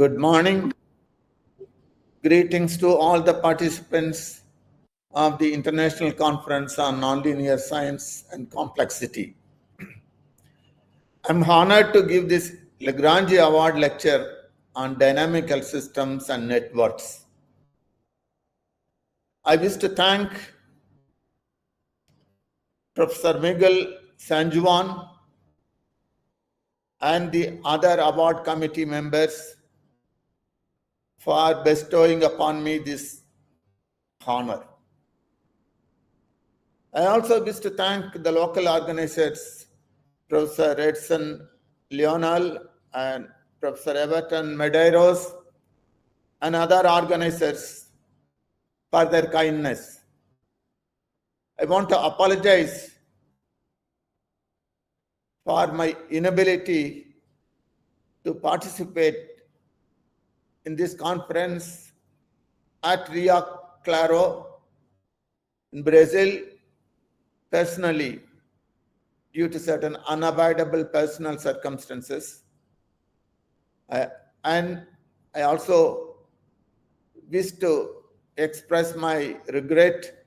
Good morning. Greetings to all the participants of the International Conference on Nonlinear Science and Complexity. I'm honored to give this Lagrange Award lecture on dynamical systems and networks. I wish to thank Professor Miguel San Juan and the other award committee members for bestowing upon me this honor. I also wish to thank the local organizers, Professor Edson Leonel and Professor Everton Medeiros, and other organizers for their kindness. I want to apologize for my inability to participate in this conference at Rio Claro in Brazil personally due to certain unavoidable personal circumstances. And I also wish to express my regret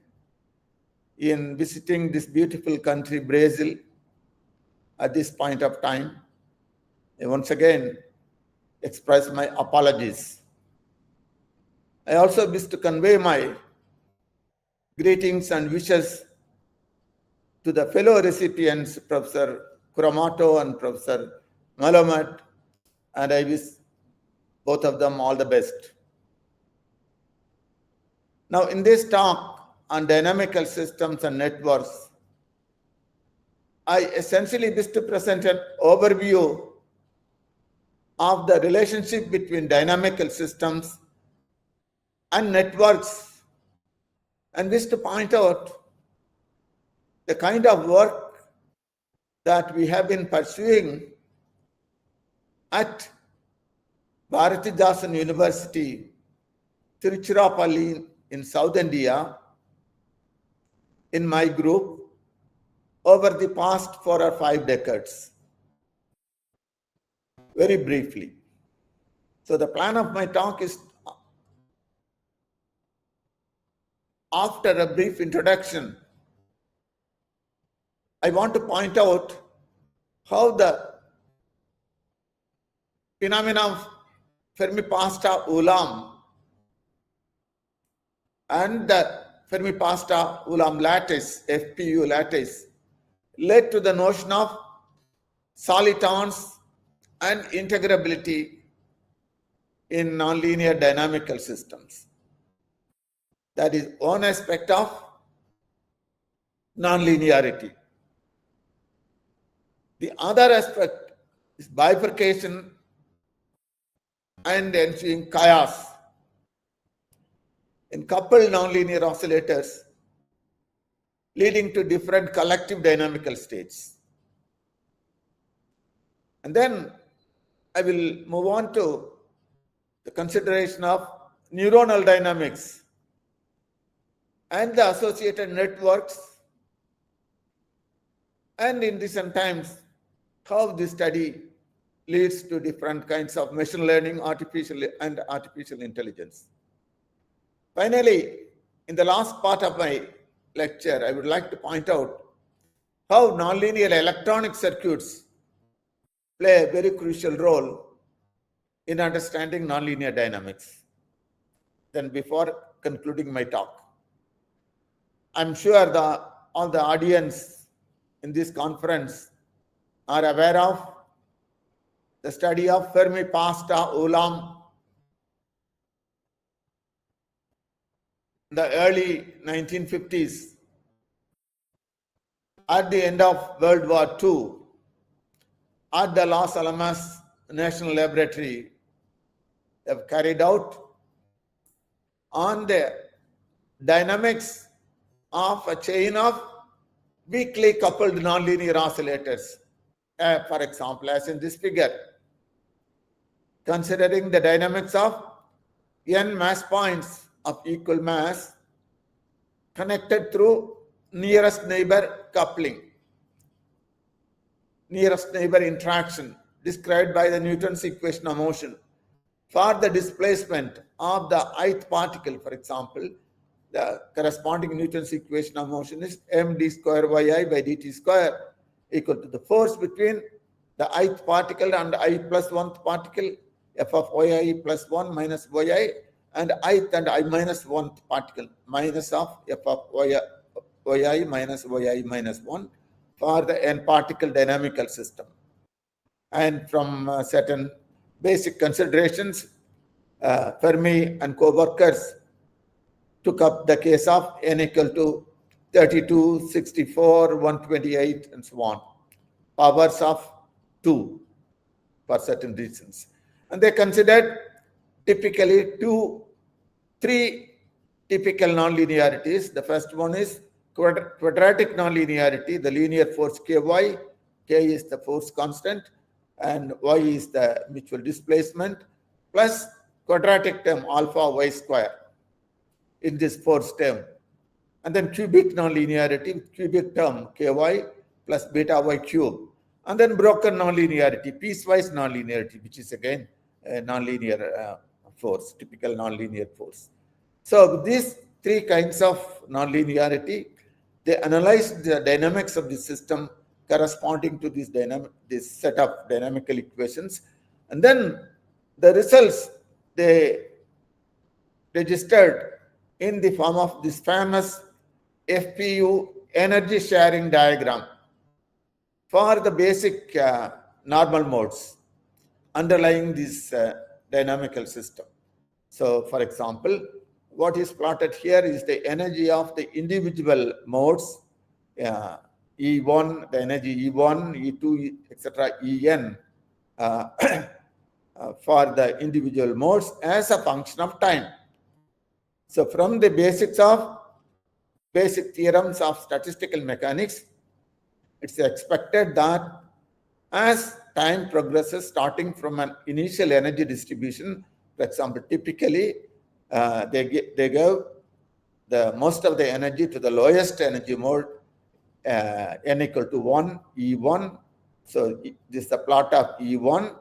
in visiting this beautiful country, Brazil, at this point of time. I once again express my apologies. I also wish to convey my greetings and wishes to the fellow recipients, Professor Kuramato and Professor Malamat, and I wish both of them all the best. Now, in this talk on dynamical systems and networks, I essentially wish to present an overview of the relationship between dynamical systems and networks, and wish to point out the kind of work that we have been pursuing at Bharatidasan University, Tiruchirappalli in South India, in my group, over the past 4 or 5 decades. Very briefly. So the plan of my talk is, after a brief introduction, I want to point out how the phenomena of Fermi-Pasta-Ulam and the Fermi-Pasta-Ulam lattice, FPU lattice, led to the notion of solitons and integrability in nonlinear dynamical systems. That is one aspect of nonlinearity. The other aspect is bifurcation and ensuing chaos in coupled nonlinear oscillators, leading to different collective dynamical states. And then I will move on to the consideration of neuronal dynamics and the associated networks, and in recent times, how this study leads to different kinds of machine learning, artificial intelligence. Finally, in the last part of my lecture, I would like to point out how nonlinear electronic circuits play a very crucial role in understanding nonlinear dynamics. Then before concluding my talk, I'm sure all the audience in this conference are aware of the study of Fermi-Pasta-Ulam in the early 1950s. At the end of World War II, at the Los Alamos National Laboratory, they have carried out on the dynamics of a chain of weakly coupled nonlinear oscillators. For example, as in this figure, considering the dynamics of n mass points of equal mass connected through nearest neighbor coupling, nearest neighbor interaction, described by the Newton's equation of motion for the displacement of the ith particle, for example, the corresponding Newton's equation of motion is md square yi by dt square equal to the force between the ith particle and I plus 1th particle, f of yi plus 1 minus yi, and ith and I minus 1th particle minus of f of yi minus yi minus 1 for the n particle dynamical system. And from certain basic considerations, Fermi and co-workers took up the case of n equal to 32, 64, 128, and so on, powers of 2 for certain reasons. And they considered typically three typical nonlinearities. The first one is quadratic nonlinearity, the linear force ky, k is the force constant, and y is the mutual displacement, plus quadratic term alpha y square in this force term. And then cubic nonlinearity, cubic term ky plus beta y cube. And then broken nonlinearity, piecewise nonlinearity, which is again a nonlinear force, typical nonlinear force. So these three kinds of nonlinearity, they analyzed the dynamics of the system corresponding to this set of dynamical equations. And then the results they registered in the form of this famous FPU energy sharing diagram for the basic normal modes underlying this dynamical system. So, for example, what is plotted here is the energy of the individual modes, E1, the energy E1, E2, etc., En, for the individual modes as a function of time. So, from the basic theorems of statistical mechanics, it's expected that as time progresses, starting from an initial energy distribution, for example, typically they give the most of the energy to the lowest energy mode, n equal to 1, E1. So this is the plot of E1,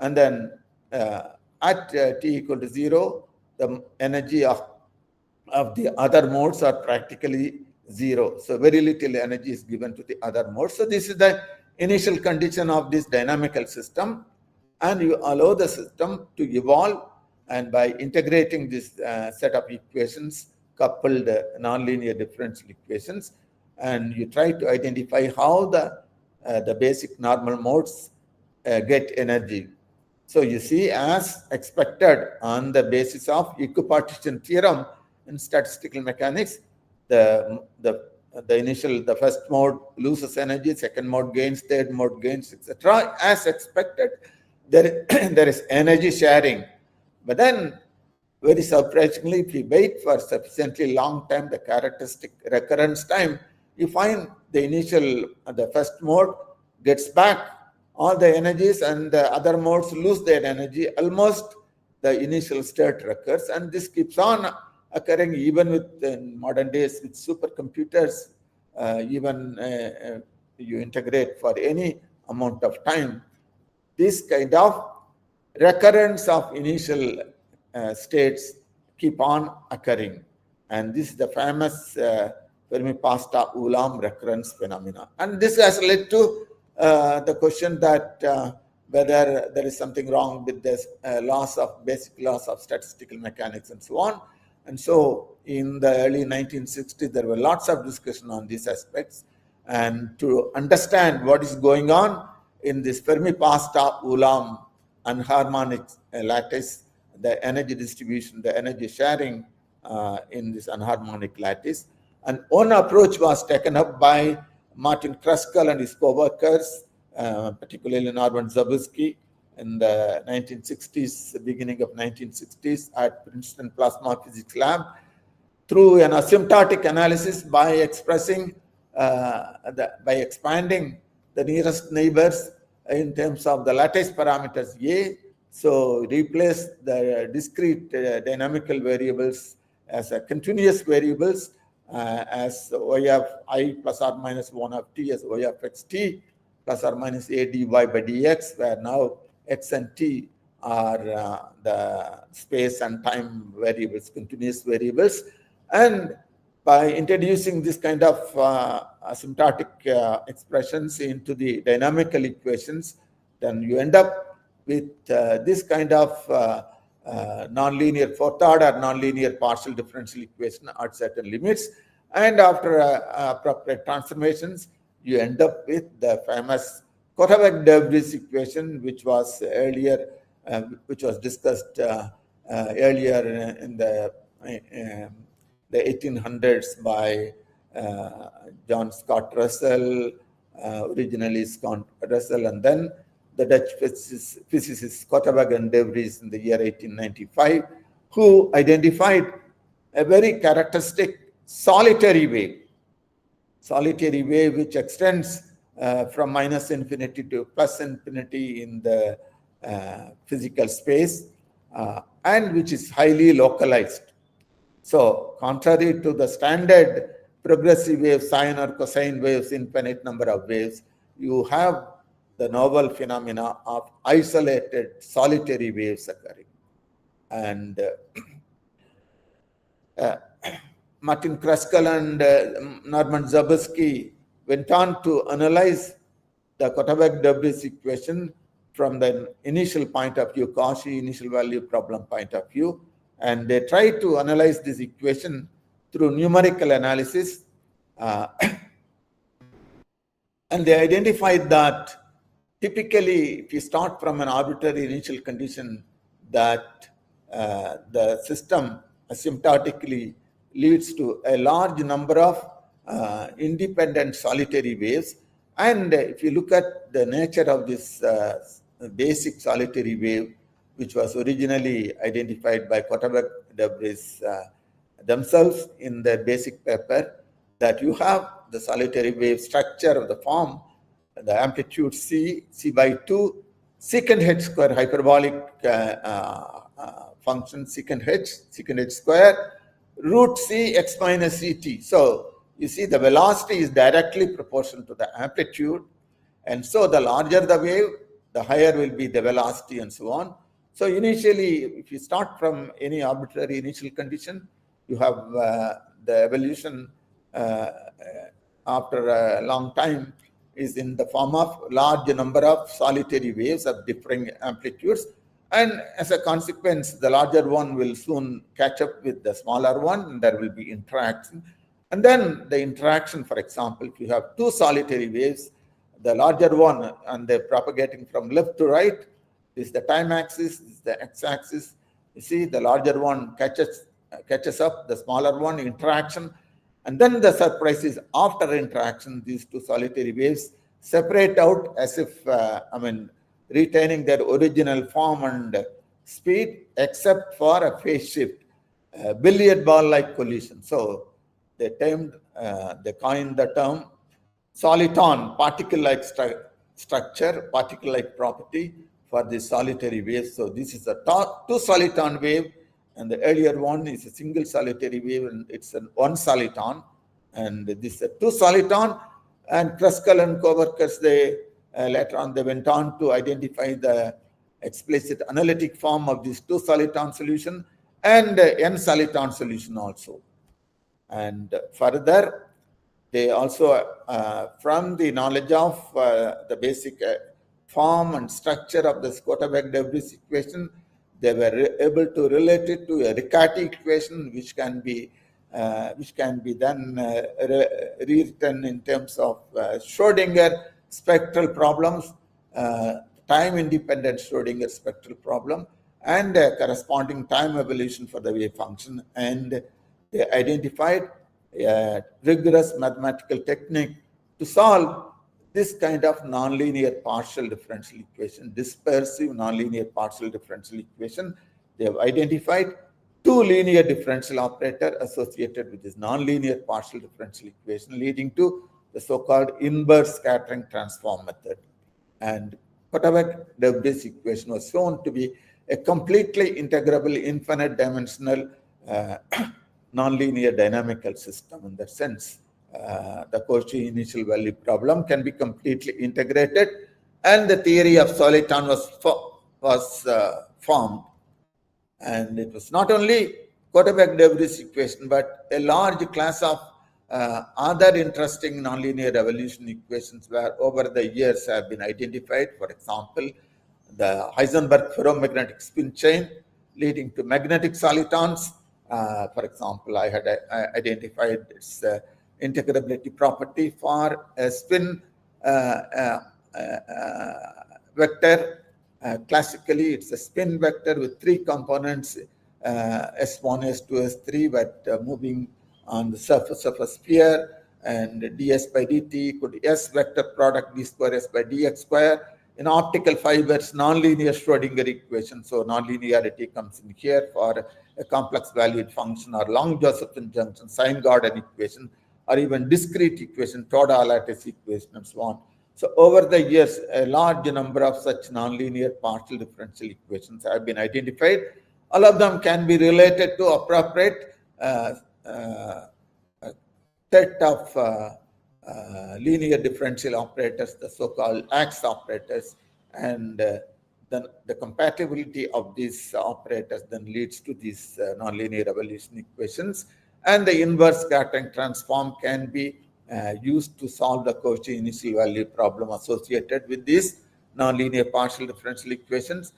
and then at t equal to 0, the energy of the other modes are practically 0. So very little energy is given to the other modes. So this is the initial condition of this dynamical system, and you allow the system to evolve, and by integrating this set of equations, coupled nonlinear differential equations, and you try to identify how the basic normal modes get energy. So you see, as expected on the basis of equipartition theorem in statistical mechanics, the first mode loses energy, second mode gains, third mode gains, etc. As expected, there is energy sharing. But then, very surprisingly, if you wait for sufficiently long time, the characteristic recurrence time, you find the first mode gets back all the energies, and the other modes lose their energy. Almost the initial state recurs, and this keeps on occurring even with modern days with supercomputers. Even you integrate for any amount of time, this kind of recurrence of initial states keep on occurring, and this is the famous Fermi-Pasta-Ulam recurrence phenomena. And this has led to the question that whether there is something wrong with this basic laws of statistical mechanics and so on. And so in the early 1960s, there were lots of discussion on these aspects. And to understand what is going on in this Fermi-Pasta-Ulam anharmonic lattice, the energy distribution, the energy sharing in this anharmonic lattice. And one approach was taken up by Martin Kruskal and his co-workers, particularly Norman Zabriskie, in the 1960s, beginning of 1960s at Princeton Plasma Physics Lab, through an asymptotic analysis by expanding the nearest neighbors in terms of the lattice parameters A. So replace the discrete dynamical variables as a continuous variables as y of I plus or minus 1 of t as y of xt plus or minus a dy by dx, where now x and t are the space and time variables, continuous variables. And by introducing this kind of asymptotic expressions into the dynamical equations, then you end up with this kind of nonlinear fourth order nonlinear partial differential equation at certain limits. And after appropriate transformations, you end up with the famous Korteweg-de equation, which was earlier, which was discussed earlier in the 1800s by John Scott Russell, originally Scott Russell, and then the Dutch physicist Korteweg and de Vries in the year 1895, who identified a very characteristic solitary wave which extends from minus infinity to plus infinity in the physical space, and which is highly localized. So contrary to the standard progressive wave, sine or cosine waves, infinite number of waves, you have the novel phenomena of isolated solitary waves occurring. And Martin Kruskal and Norman Zabriskie went on to analyze the Korteweg-de Vries equation from the initial point of view, Cauchy initial value problem point of view, and they tried to analyze this equation through numerical analysis, and they identified that typically, if you start from an arbitrary initial condition, that the system asymptotically leads to a large number of independent solitary waves. And if you look at the nature of this basic solitary wave, which was originally identified by Korteweg-de Vries themselves in their basic paper, that you have the solitary wave structure of the form, the amplitude C by 2, secant h square hyperbolic function secant h square, root C x minus Ct. So you see the velocity is directly proportional to the amplitude, and so the larger the wave, the higher will be the velocity and so on. So initially, if you start from any arbitrary initial condition, you have the evolution after a long time is in the form of large number of solitary waves of differing amplitudes. And as a consequence, the larger one will soon catch up with the smaller one, and there will be interaction. And then the interaction, for example, if you have two solitary waves, the larger one, and they're propagating from left to right, is the time axis, is the x-axis. You see, the larger one catches up, the smaller one, interaction. And then the surprise is after interaction, these two solitary waves separate out as if, retaining their original form and speed, except for a phase shift, billiard ball-like collision. So they coined the term soliton, particle-like structure, particle-like property for the solitary waves. So this is a two soliton wave, and the earlier one is a single solitary wave, and it's an one soliton, and this is a two soliton. And Kruskal and co-workers, they later on they went on to identify the explicit analytic form of this two soliton solution and n soliton solution also. And further, they also, from the knowledge of the basic form and structure of the Korteweg-de Vries equation, they were able to relate it to a Riccati equation, which can be then rewritten in terms of Schrödinger spectral problems, time-independent Schrödinger spectral problem, and corresponding time evolution for the wave function. And they identified a rigorous mathematical technique to solve this kind of nonlinear partial differential equation, dispersive nonlinear partial differential equation. They have identified two linear differential operator associated with this nonlinear partial differential equation, leading to the so-called inverse scattering transform method. And Korteweg-de Vries equation was shown to be a completely integrable, infinite dimensional nonlinear dynamical system. In that sense, the Cauchy initial value problem can be completely integrated, and the theory of soliton was formed. And it was not only Quatermain-de equation, but a large class of other interesting nonlinear evolution equations where over the years have been identified. For example, the Heisenberg ferromagnetic spin chain leading to magnetic solitons. For example, I had identified its integrability property for a spin vector. Classically, it's a spin vector with three components, S1, S2, S3, but moving on the surface of a sphere, and ds by dt could S vector product d square S by dx square. In optical fibers, nonlinear Schrodinger equation. So nonlinearity comes in here for a complex valued function or long Josephson junction, sine Gordon equation, or even discrete equation, Toda lattice equation, and so on. So over the years, a large number of such nonlinear partial differential equations have been identified. All of them can be related to appropriate set of linear differential operators, the so-called AX operators, and then the compatibility of these operators then leads to these nonlinear evolution equations, and the inverse scattering transform can be used to solve the Cauchy initial value problem associated with these nonlinear partial differential equations,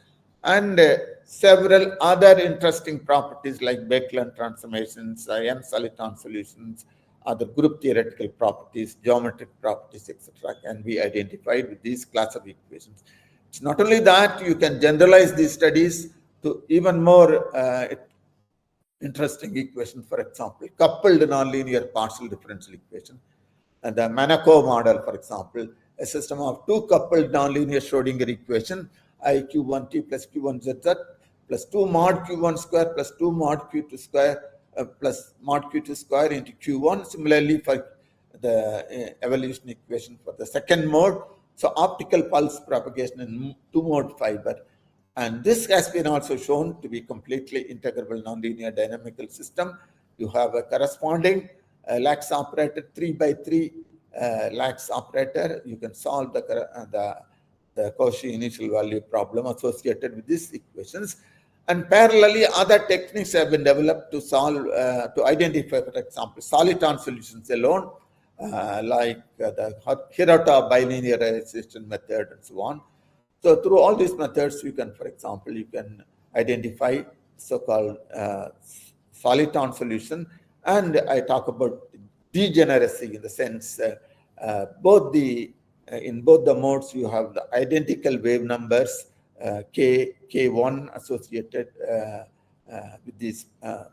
and several other interesting properties like Becklin transformations, N-soliton solutions, other group theoretical properties, geometric properties, etc., can be identified with these class of equations. It's not only that, you can generalize these studies to even more interesting equations. For example, coupled nonlinear partial differential equation, and the Monaco model, for example, a system of two coupled nonlinear Schrodinger equation, I q1t plus q1zz plus 2 mod q1 square plus 2 mod q2 square plus mod q2 square into q1. Similarly, for the evolution equation for the second mode, so optical pulse propagation in two-mode fiber. And this has been also shown to be completely integrable nonlinear dynamical system. You have a corresponding Lax operator, 3 by 3 Lax operator. You can solve the Cauchy initial value problem associated with these equations. And parallelly, other techniques have been developed to solve, to identify, for example, soliton solutions alone, like the Hirota bilinearization method and so on. So through all these methods, you can, for example, you can identify so-called soliton solution. And I talk about degeneracy in the sense in both the modes you have the identical wave numbers k1 associated with these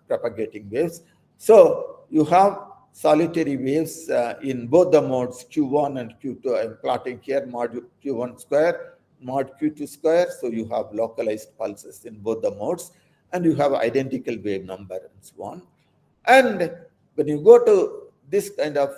propagating waves. So you have solitary waves in both the modes q1 and q2. I'm plotting here mod q1 square, mod q2 square. So you have localized pulses in both the modes, and you have identical wave number and so on. And when you go to this kind of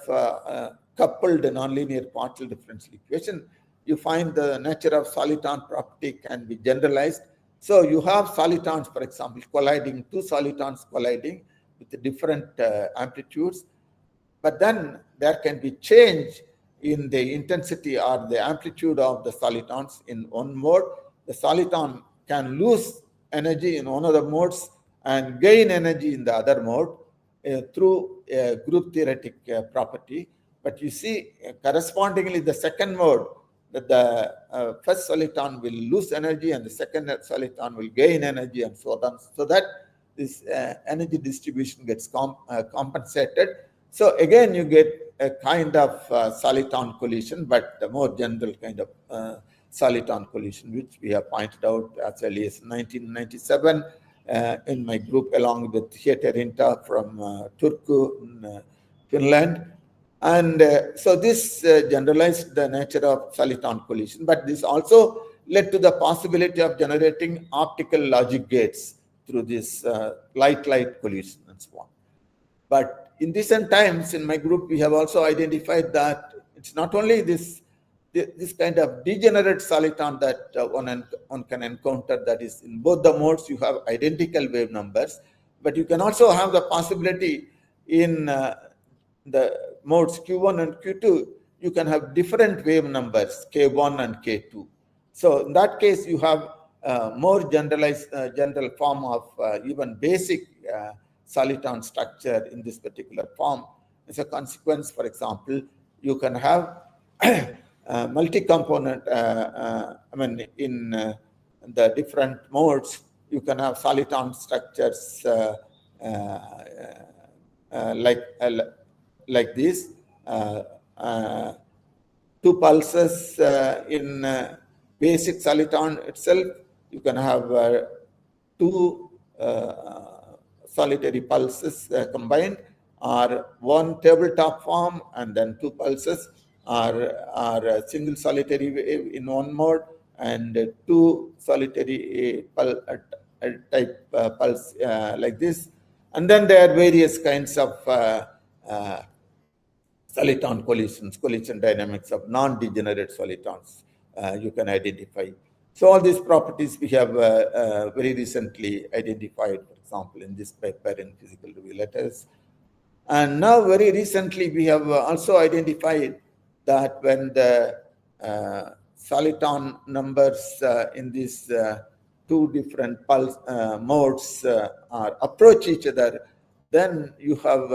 coupled nonlinear partial differential equation, you find the nature of soliton property can be generalized. So you have solitons, for example, colliding, two solitons colliding with different amplitudes, but then there can be change in the intensity or the amplitude of the solitons in one mode. The soliton can lose energy in one of the modes and gain energy in the other mode through a group theoretic property. But you see, correspondingly, the second mode, that the first soliton will lose energy and the second soliton will gain energy and so on, so that this energy distribution gets compensated. So again, you get a kind of soliton collision, but a more general kind of soliton collision, which we have pointed out as early as 1997 in my group, along with Hieterinta from Turku in Finland. And so this generalized the nature of soliton collision, but this also led to the possibility of generating optical logic gates through this light-light collision and so on. But in recent times, in my group, we have also identified that it's not only this kind of degenerate soliton that one can encounter, that is in both the modes you have identical wave numbers, but you can also have the possibility in the modes Q1 and Q2, you can have different wave numbers, K1 and K2. So in that case, you have more generalized, general form of even basic soliton structure in this particular form. As a consequence, for example, you can have multi-component, in the different modes, you can have soliton structures like this. Two pulses in basic soliton itself. You can have two solitary pulses combined, or one tabletop form and then two pulses, or a single solitary wave in one mode and two solitary type pulse like this. And then there are various kinds of soliton collision dynamics of non-degenerate solitons you can identify. So all these properties we have very recently identified, for example, in this paper in Physical Review Letters. And now very recently we have also identified that when the soliton numbers in these two different pulse modes approach each other, then you have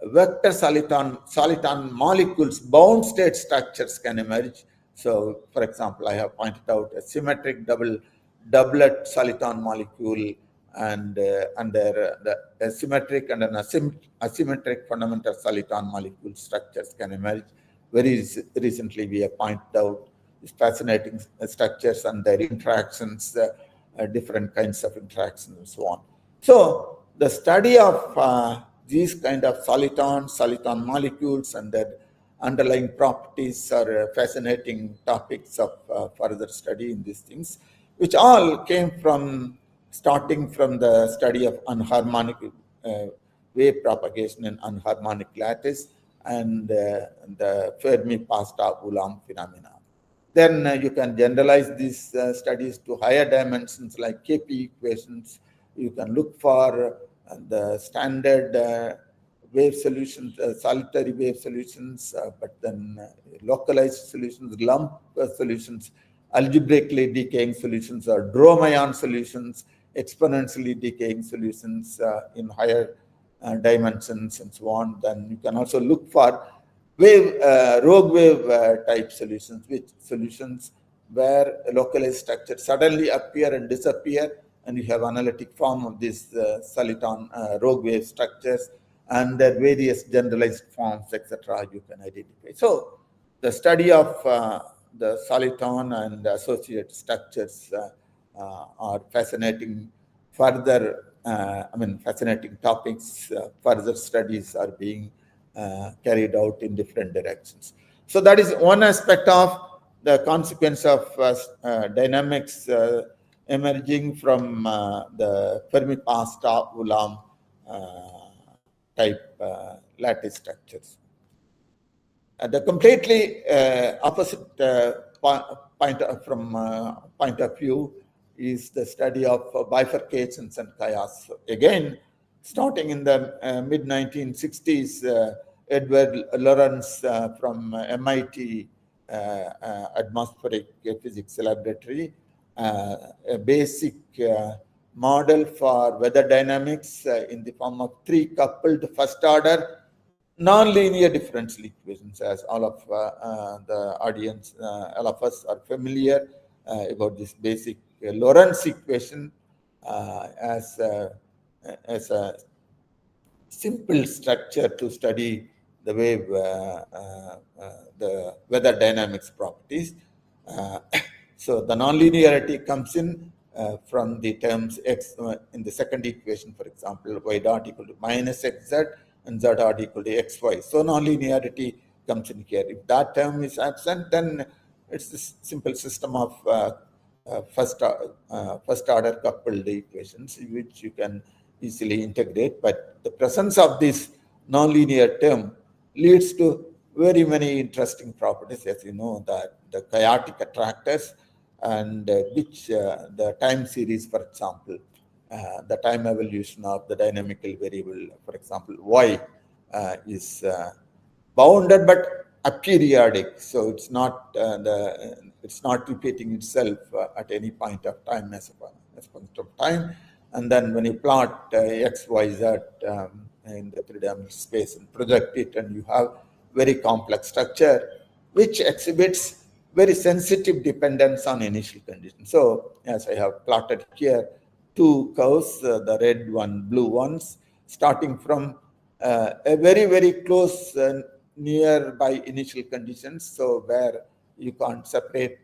vector soliton molecules, bound state structures can emerge. So, for example, I have pointed out a symmetric doublet soliton molecule, and under the symmetric and an asymmetric fundamental soliton molecule structures can emerge. Very recently, we have pointed out these fascinating structures and their interactions, different kinds of interactions, and so on. So, the study of these kind of soliton molecules and their underlying properties are fascinating topics of further study in these things, which all came from starting from the study of anharmonic wave propagation in anharmonic lattice and the Fermi-Pasta-Ulam phenomena. Then you can generalize these studies to higher dimensions like KP equations. You can look for the standard wave solutions, solitary wave solutions, but then localized solutions, lump solutions, algebraically decaying solutions, or Dromayon solutions, exponentially decaying solutions in higher dimensions, and so on. Then you can also look for rogue wave type solutions, which solutions where localized structures suddenly appear and disappear, and you have analytic form of these soliton rogue wave structures and their various generalized forms, etc. you can identify. So the study of the soliton and associated structures are fascinating. Further, fascinating topics. Further studies are being carried out in different directions. So that is one aspect of the consequence of dynamics emerging from the Fermi-Pasta-Ulam type lattice structures. The completely opposite point of view is the study of bifurcations and chaos. Again, starting in the mid-1960s, Edward Lorenz from MIT Atmospheric Physics Laboratory, a basic model for weather dynamics in the form of three coupled first order nonlinear differential equations, as all of the audience, all of us are familiar about this basic Lorentz equation as a simple structure to study the wave, the weather dynamics properties. So the nonlinearity comes in from the terms x in the second equation, for example, y dot equal to minus xz and z dot equal to xy. So nonlinearity comes in here. If that term is absent, then it's a simple system of first order coupled equations, which you can easily integrate. But the presence of this nonlinear term leads to very many interesting properties, as you know, that the chaotic attractors and which the time series, for example, the time evolution of the dynamical variable, for example, y is bounded but aperiodic. So it's not it's not repeating itself at any point of time as a point of time. And then when you plot x, y, z in the three-dimensional space and project it, and you have very complex structure which exhibits very sensitive dependence on initial conditions. So as I have plotted here, two curves, the red one, blue ones, starting from a very, very close nearby initial conditions. So where you can't separate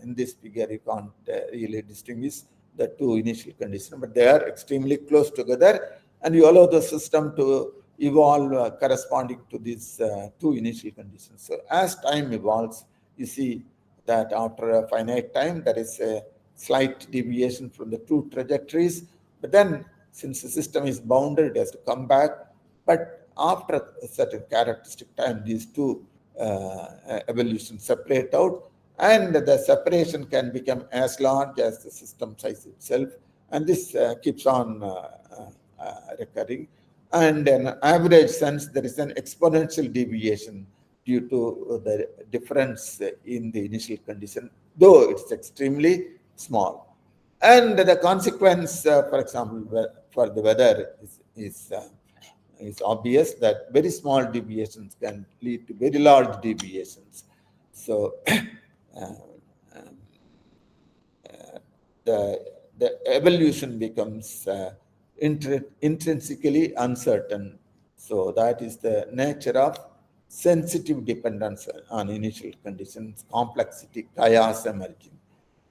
in this figure, you can't really distinguish the two initial conditions, but they are extremely close together, and you allow the system to evolve corresponding to these two initial conditions. So as time evolves, you see that after a finite time, there is a slight deviation from the two trajectories, but then since the system is bounded, it has to come back. But after a certain characteristic time, these two evolutions separate out, and the separation can become as large as the system size itself, and this keeps on recurring. And in an average sense, there is an exponential deviation due to the difference in the initial condition, though it's extremely small. And the consequence, for example, for the weather is obvious, that very small deviations can lead to very large deviations. So the evolution becomes intrinsically uncertain. So that is the nature of sensitive dependence on initial conditions, complexity, chaos emerging.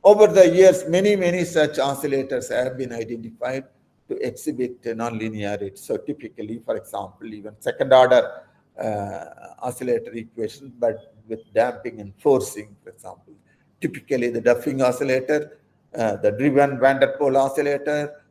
Over the years, many such oscillators have been identified to exhibit nonlinearity. So typically, for example, even second order oscillator equation, but with damping and forcing, for example. Typically, the Duffing oscillator, the driven van der Pol oscillator,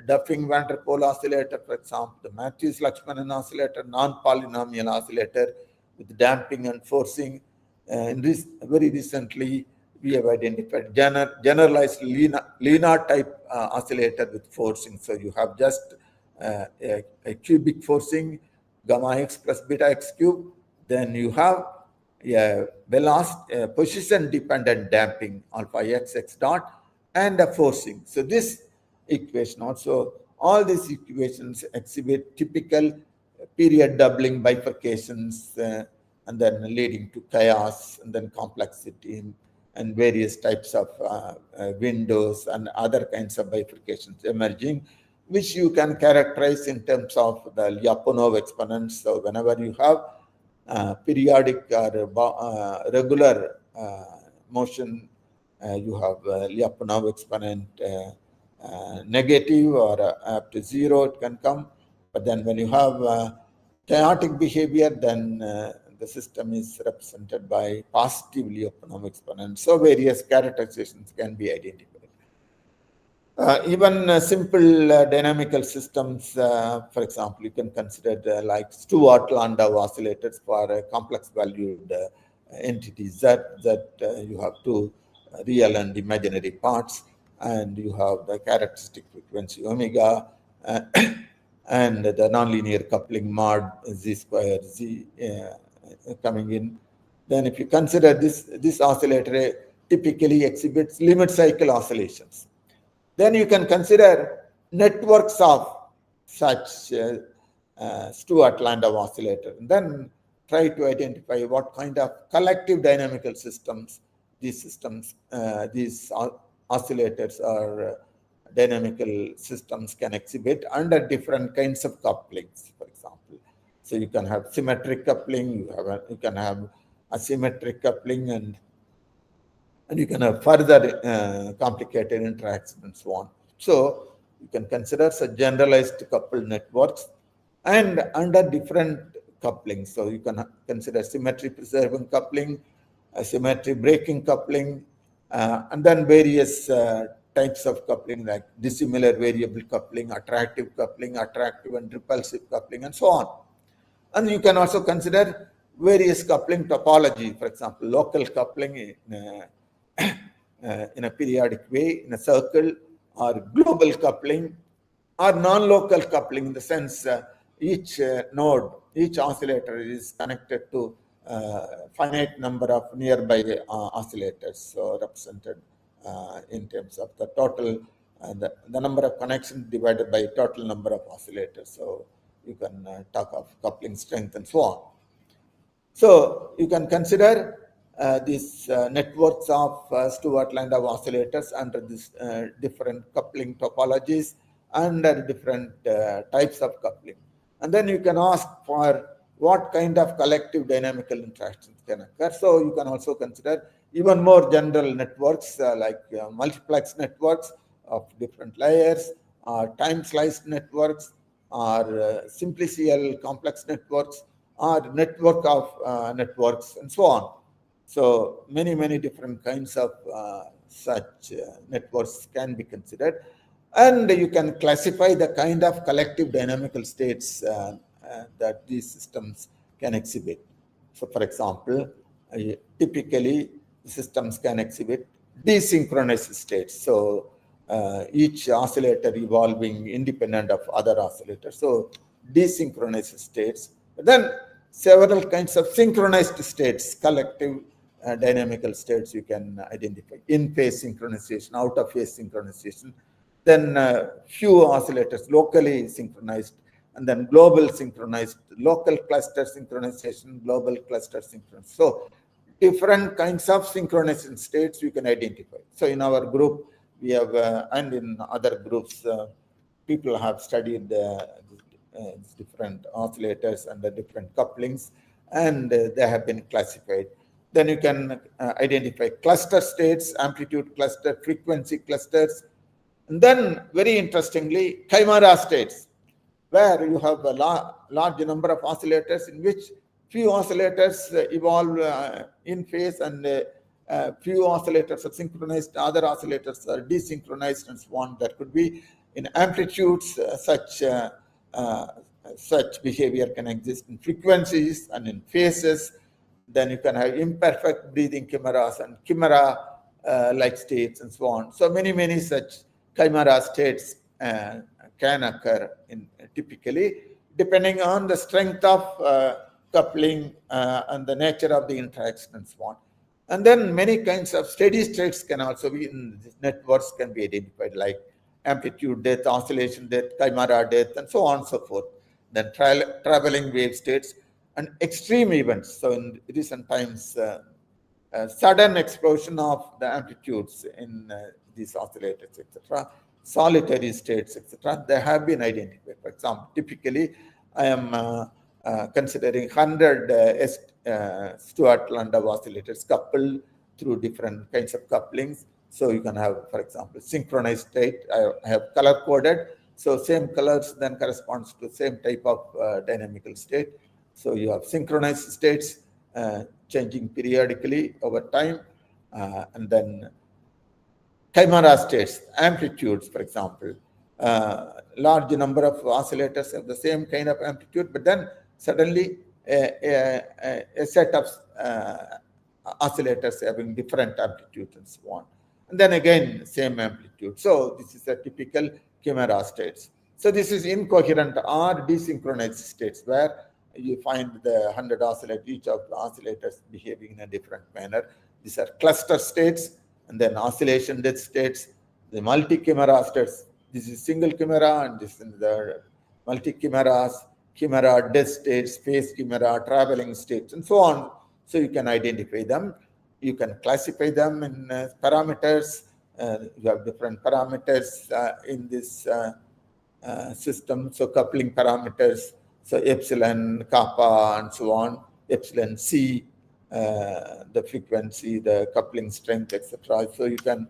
Duffing van der Pol oscillator, for example, the Matthews-Lakshmanan oscillator, non-polynomial oscillator with damping and forcing. Very recently, we have identified generalized Linear type oscillator with forcing. So you have just a cubic forcing, gamma x plus beta x cube. Then you have a position dependent damping, alpha x dot, and a forcing. So this equation also, all these equations exhibit typical period doubling bifurcations, and then leading to chaos and then complexity and various types of windows and other kinds of bifurcations emerging, which you can characterize in terms of the Lyapunov exponents. So whenever you have periodic or regular motion, you have Lyapunov exponent negative or up to zero, it can come. But then when you have chaotic behavior, then the system is represented by positive Lyapunov exponent. So various characterizations can be identified. Even simple dynamical systems, for example, you can consider like Stewart-Landau oscillators for complex valued entities that you have two real and imaginary parts, and you have the characteristic frequency omega and the nonlinear coupling mod z square z coming in. Then if you consider this oscillator typically exhibits limit cycle oscillations. Then you can consider networks of such Stewart-Landau oscillator, and then try to identify what kind of collective dynamical systems these oscillators or dynamical systems can exhibit under different kinds of couplings, for example. So you can have symmetric coupling, you can have asymmetric coupling, and you can have further complicated interactions and so on. So you can consider such generalized coupled networks and under different couplings. So you can consider symmetry preserving coupling, symmetry breaking coupling, and then various types of coupling like dissimilar variable coupling, attractive and repulsive coupling, and so on. And you can also consider various coupling topology, for example, local coupling in a periodic way, in a circle, or global coupling, or non-local coupling in the sense each node, each oscillator is connected to finite number of nearby oscillators, so represented in terms of the total, the number of connections divided by total number of oscillators. So you can talk of coupling strength and so on. So you can consider these networks of Stewart-Landau oscillators under these different coupling topologies under different types of coupling. And then you can ask for what kind of collective dynamical interactions can occur. So you can also consider even more general networks like multiplex networks of different layers, or time-sliced networks, or simplicial complex networks, or network of networks, and so on. So many different kinds of such networks can be considered. And you can classify the kind of collective dynamical states that these systems can exhibit. So for example, typically systems can exhibit desynchronous states. So each oscillator evolving independent of other oscillators. So desynchronous states. Then several kinds of synchronized states, collective dynamical states you can identify. In-phase synchronization, out-of-phase synchronization. Then few oscillators locally synchronized, and then global synchronized, local cluster synchronization, global cluster synchronization. So different kinds of synchronization states you can identify. So in our group, we have, and in other groups, people have studied different oscillators and the different couplings, and they have been classified. Then you can identify cluster states, amplitude cluster, frequency clusters, and then very interestingly, chimera states, where you have a large number of oscillators in which few oscillators evolve in phase, and few oscillators are synchronized, other oscillators are desynchronized, and so on. There could be in amplitudes such behavior can exist in frequencies and in phases. Then you can have imperfect breathing chimeras and chimera-like states and so on. So many such chimera states can occur in typically depending on the strength of coupling and the nature of the interaction and so on. And then many kinds of steady states can also be in these networks can be identified, like amplitude death, oscillation death, chimera death, and so on and so forth. Then traveling wave states and extreme events. So in recent times, sudden explosion of the amplitudes in these oscillators, etc., solitary states, etc., they have been identified. For example, typically, I am considering 100 Stewart-Landau oscillators coupled through different kinds of couplings. So you can have, for example, synchronized state. I have color coded. So same colors then corresponds to same type of dynamical state. So you have synchronized states changing periodically over time, and then chimera states, amplitudes, for example. Large number of oscillators have the same kind of amplitude, but then suddenly a set of oscillators having different amplitudes and so on. And then again, same amplitude. So this is a typical chimera states. So this is incoherent or desynchronized states where you find the 100 oscillators, each of the oscillators behaving in a different manner. These are cluster states, and then oscillation death states, the multi-chimera states. This is single chimera, and this is the multi-chimeras, chimera death states, phase chimera, traveling states, and so on. So you can identify them. You can classify them in parameters. You have different parameters in this system. So coupling parameters, so epsilon, kappa, and so on, epsilon c, the frequency, the coupling strength, etc. So you can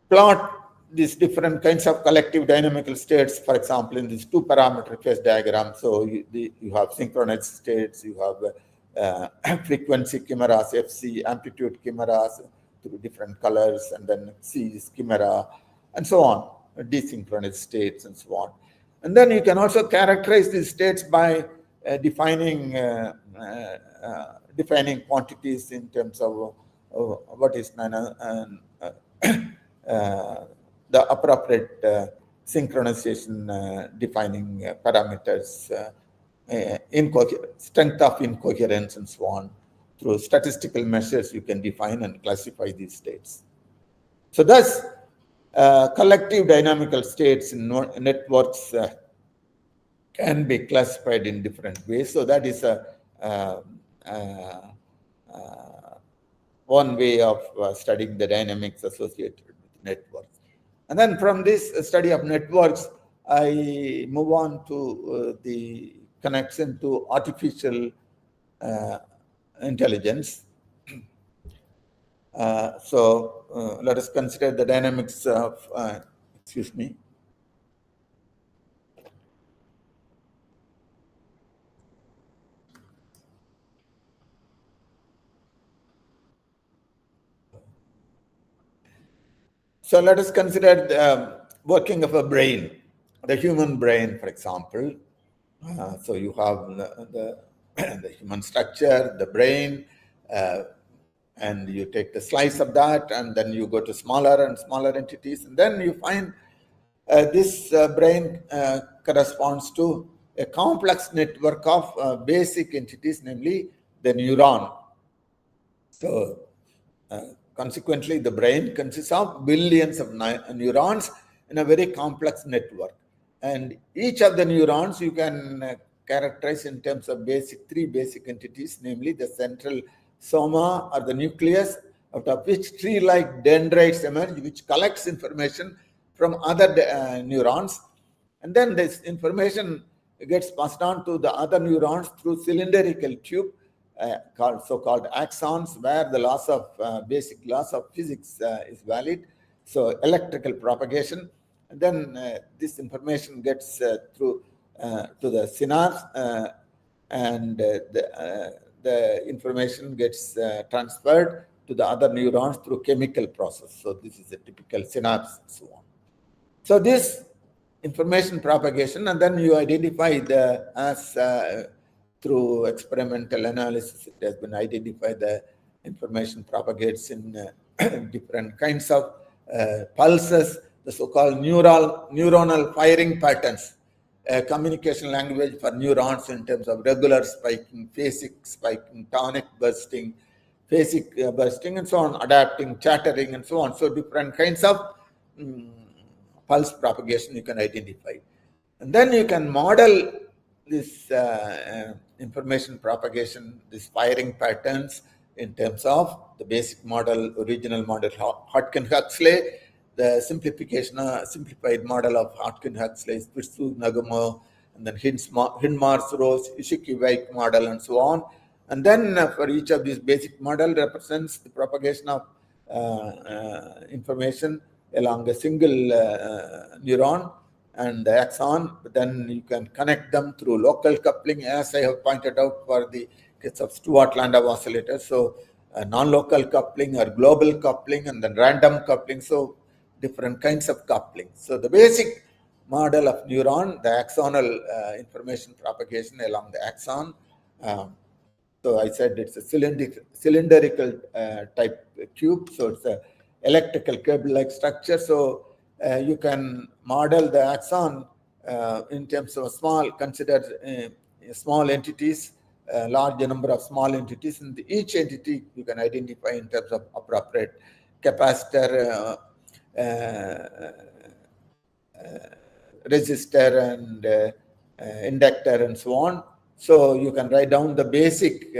plot these different kinds of collective dynamical states, for example, in this two-parameter phase diagram. So you have synchronized states, you have frequency chimeras, FC, amplitude chimeras through different colors, and then C is chimera, and so on, desynchronous states, and so on. And then you can also characterize these states by defining quantities in terms of what is the appropriate synchronization defining parameters strength of incoherence and so on. Through statistical measures, you can define and classify these states. So thus, collective dynamical states in networks can be classified in different ways. So that is one way of studying the dynamics associated with networks. And then from this study of networks, I move on to the connection to artificial intelligence. So let us consider the dynamics of, excuse me. So let us consider the working of a brain, the human brain, for example. So you have the human structure, the brain, and you take the slice of that, and then you go to smaller and smaller entities, and then you find this brain corresponds to a complex network of basic entities, namely the neuron. So consequently, the brain consists of billions of neurons in a very complex network. And each of the neurons you can characterize in terms of three basic entities, namely the central soma or the nucleus, out of which tree-like dendrites emerge, which collects information from other neurons. And then this information gets passed on to the other neurons through cylindrical tube, so-called axons, where the laws of basic laws of physics is valid. So electrical propagation, and then this information gets through to the synapse, and the information gets transferred to the other neurons through chemical process. So this is a typical synapse and so on. So this information propagation, and then you identify through experimental analysis, it has been identified the information propagates in different kinds of pulses, the so-called neuronal firing patterns, communication language for neurons in terms of regular spiking, phasic spiking, tonic bursting, phasic bursting, and so on, adapting, chattering, and so on. So different kinds of pulse propagation you can identify. And then you can model this information propagation, these firing patterns in terms of the basic model, original model, Hodgkin-Huxley, the simplified model of Hodgkin-Huxley, Spitz-Nagumo, and then Hindmarsh-Rose, Ishiki-White model, and so on. And then for each of these basic model represents the propagation of information along a single neuron and the axon. But then you can connect them through local coupling, as I have pointed out for the case of Stewart-Landau oscillators. So non-local coupling or global coupling, and then random coupling. So different kinds of coupling. So the basic model of neuron, the axonal information propagation along the axon. So I said it's a cylindrical type tube. So it's a electrical cable-like structure. So you can model the axon in terms of consider small entities, a large number of small entities, and each entity you can identify in terms of appropriate capacitor, resistor, and inductor, and so on. So you can write down the basic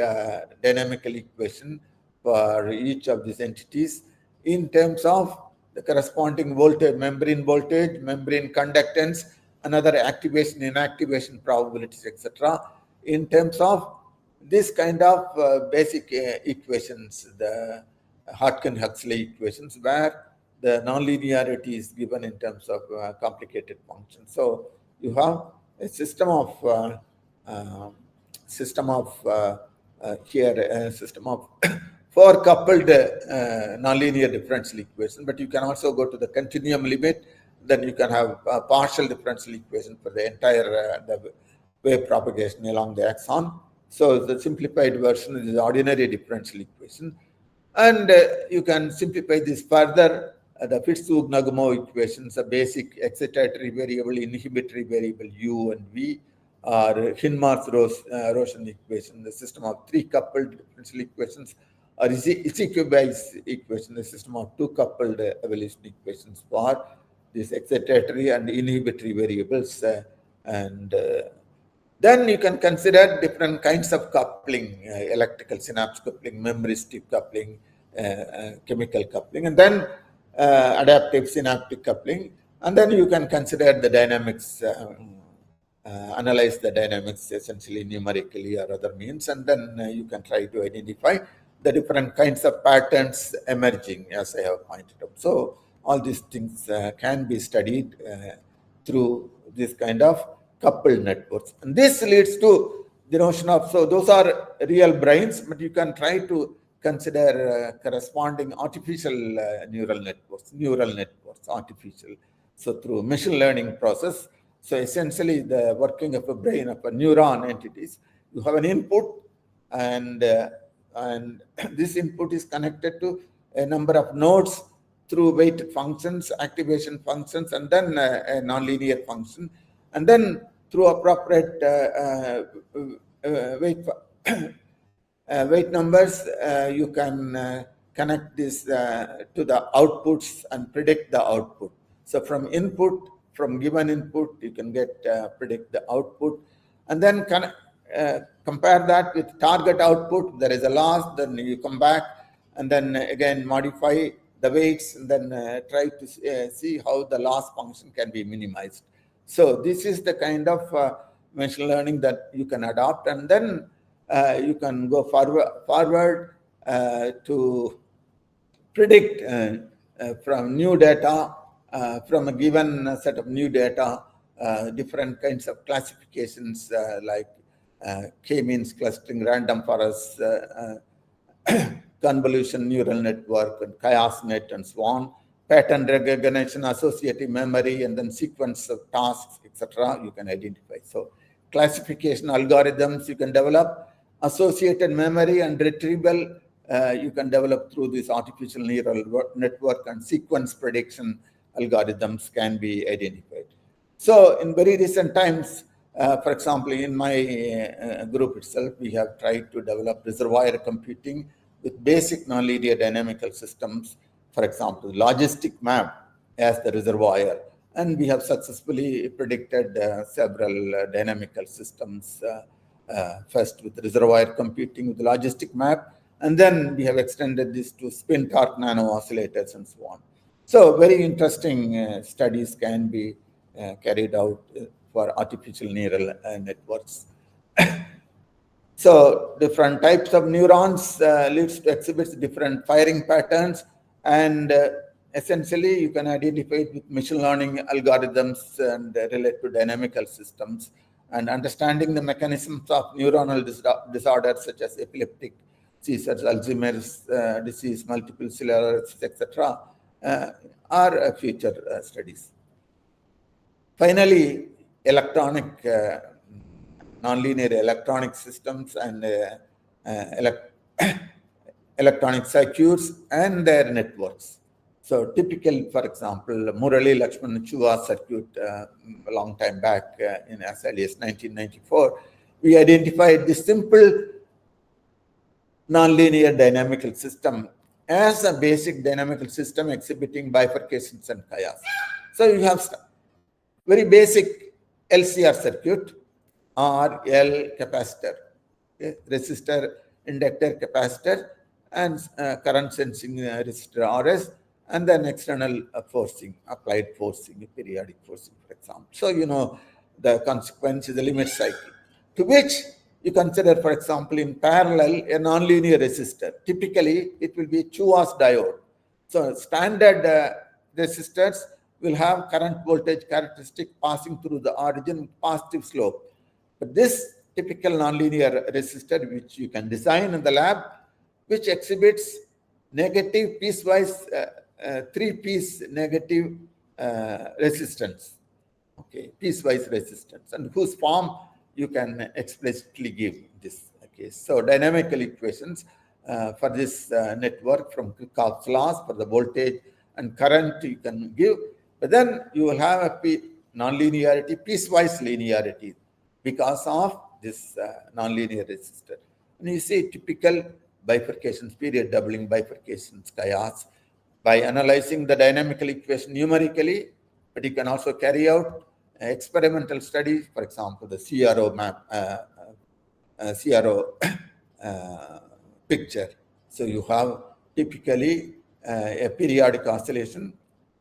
dynamical equation for each of these entities in terms of the corresponding voltage, membrane conductance, another activation, inactivation probabilities, etc. In terms of this kind of basic equations, the Hodgkin-Huxley equations, where the nonlinearity is given in terms of complicated functions. So you have a system of four coupled nonlinear differential equation, but you can also go to the continuum limit. Then you can have a partial differential equation for the entire the wave propagation along the axon. So the simplified version is the ordinary differential equation, and you can simplify this further. The Fitzhugh-Nagumo equations, a basic excitatory variable, inhibitory variable U and V, or Hinmar's-Roshan equation, the system of three coupled differential equations, or Ishikawa's equation, the system of two coupled evolution equations for these excitatory and inhibitory variables. Then you can consider different kinds of coupling, electrical synapse coupling, memory strip coupling, chemical coupling, and then adaptive synaptic coupling. And then you can consider the dynamics, analyze the dynamics essentially numerically or other means, and then you can try to identify the different kinds of patterns emerging, as I have pointed out. So all these things can be studied through this kind of coupled networks. And this leads to the notion of, so those are real brains, but you can try to consider corresponding artificial neural networks, artificial. So through machine learning process, so essentially the working of a brain of a neuron entities, you have an input, and this input is connected to a number of nodes through weighted functions, activation functions, and then a nonlinear function, and then through appropriate weight numbers, you can connect this to the outputs and predict the output. So from given input, you can get predict the output, and then compare that with target output. There is a loss, then you come back and then again modify the weights, and then try to see how the loss function can be minimized. So this is the kind of machine learning that you can adopt, and then you can go forward to predict from new data, from a given set of new data, different kinds of classifications like k-means clustering, random forest, convolution neural network, and chaos net, and so on, pattern recognition, associative memory, and then sequence of tasks, etc. you can identify. So classification algorithms you can develop, associated memory and retrieval you can develop through this artificial neural network, and sequence prediction algorithms can be identified. So in very recent times, for example, in my group itself, we have tried to develop reservoir computing with basic nonlinear dynamical systems, for example, logistic map as the reservoir. And we have successfully predicted several dynamical systems, first with reservoir computing with logistic map, and then we have extended this to spin torque nano oscillators and so on. So very interesting studies can be carried out for artificial neural networks. So different types of neurons leads to exhibits different firing patterns, and essentially you can identify it with machine learning algorithms and relate to dynamical systems, and understanding the mechanisms of neuronal disorders such as epileptic seizures, Alzheimer's disease, multiple sclerosis, etc. Are future studies. Finally, nonlinear electronic systems and electronic circuits and their networks. So typical, for example, Murali Lakshmanan circuit a long time back in as early as 1994, we identified this simple nonlinear dynamical system as a basic dynamical system exhibiting bifurcations and chaos. So you have very basic LCR circuit, R, L, capacitor, okay, resistor, inductor, capacitor, and current sensing resistor RS, and then external forcing, applied forcing, periodic forcing, for example. So you know the consequence is the limit cycle, to which you consider, for example, in parallel a nonlinear resistor. Typically, it will be a CHUAS diode. So standard resistors will have current voltage characteristic passing through the origin with positive slope. But this typical nonlinear resistor, which you can design in the lab, which exhibits negative piecewise, three-piece negative resistance, okay, piecewise resistance, and whose form you can explicitly give this case. So dynamical equations for this network from Kirchhoff's laws for the voltage and current you can give, but then you will have a nonlinearity, piecewise linearity. because of this nonlinear resistor. And you see typical bifurcations, period doubling bifurcations, chaos, by analyzing the dynamical equation numerically, but you can also carry out experimental studies, for example, the CRO map, CRO picture. So you have typically a periodic oscillation,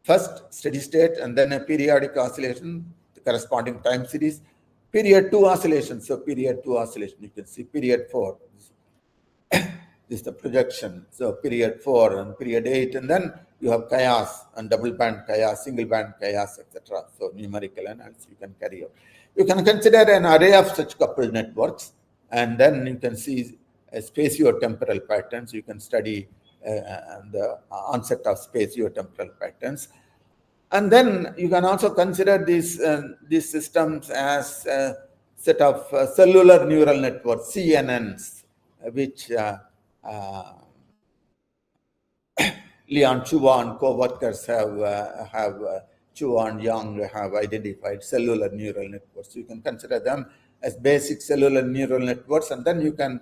first steady state, and then a periodic oscillation, the corresponding time series, period 2 oscillation. So period 2 oscillation, you can see period 4. This is the projection. So period 4 and period 8, and then you have chaos and double band chaos, single band chaos, etc. So numerical analysis you can carry out. You can consider an array of such coupled networks, and then you can see spatio-temporal patterns. You can study the onset of spatio-temporal patterns. And then you can also consider these systems as a set of cellular neural networks, CNNs, which Leon Chua and co-workers have Chua and Young have identified cellular neural networks. You can consider them as basic cellular neural networks, and then you can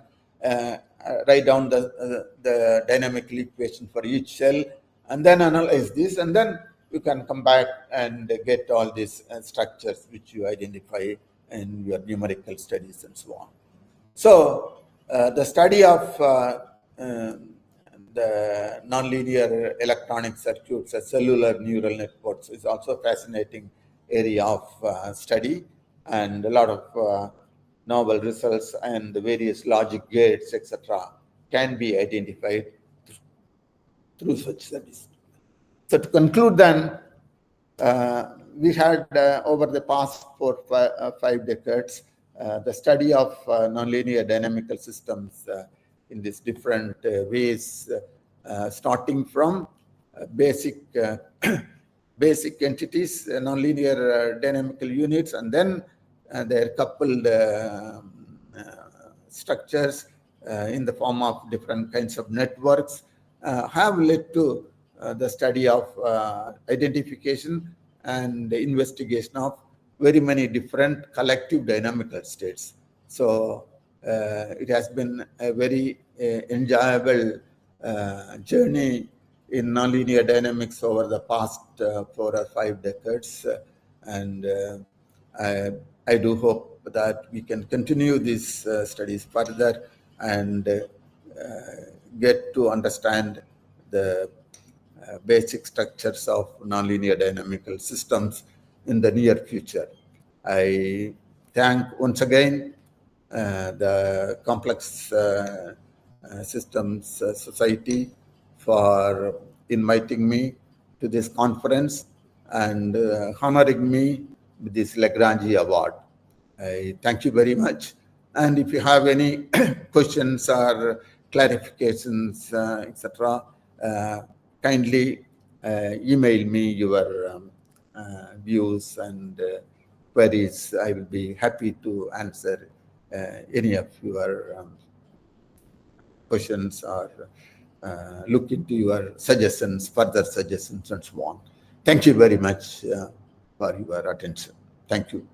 write down the dynamical equation for each cell, and then analyze this, and then you can come back and get all these structures which you identify in your numerical studies and so on. So the study of the nonlinear electronic circuits as cellular neural networks is also a fascinating area of study, and a lot of novel results and the various logic gates, etc., can be identified through such studies. So to conclude then, we had over the past 5 decades the study of nonlinear dynamical systems in these different ways, starting from basic basic entities, nonlinear dynamical units, and then their coupled structures in the form of different kinds of networks have led to the study of identification and the investigation of very many different collective dynamical states. So it has been a very enjoyable journey in nonlinear dynamics over the past 4 or 5 decades, and I do hope that we can continue these studies further and get to understand the basic structures of nonlinear dynamical systems in the near future. I thank once again the Complex Systems Society for inviting me to this conference and honoring me with this Lagrange award. I thank you very much. And if you have any questions or clarifications, etc., kindly email me your views and queries. I will be happy to answer any of your questions or look into your suggestions, further suggestions, and so on. Thank you very much for your attention. Thank you.